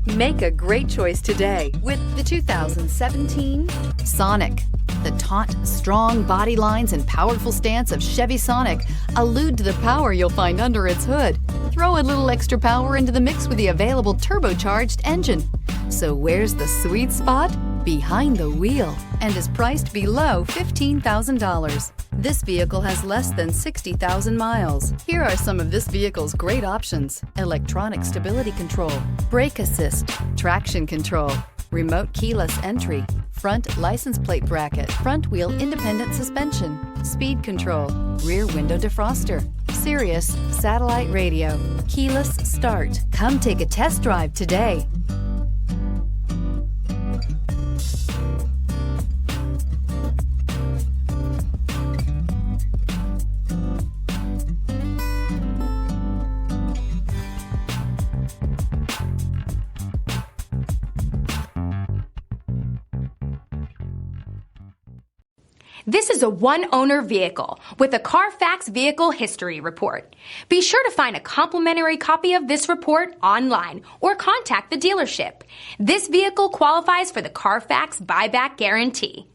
Make a great choice today with the 2017 Sonic. The taut, strong body lines and powerful stance of Chevy Sonic allude to the power you'll find under its hood. Throw a little extra power into the mix with the available turbocharged engine. So where's the sweet spot? Behind the wheel, and is priced below $15,000. This vehicle has less than 60,000 miles. Here are some of this vehicle's great options: electronic stability control, brake assist, traction control, remote keyless entry, front license plate bracket, front wheel independent suspension, speed control, rear window defroster, Sirius satellite radio, keyless start. Come take a test drive today. This is a one-owner vehicle with a Carfax Vehicle History Report. Be sure to find a complimentary copy of this report online or contact the dealership. This vehicle qualifies for the Carfax Buyback Guarantee.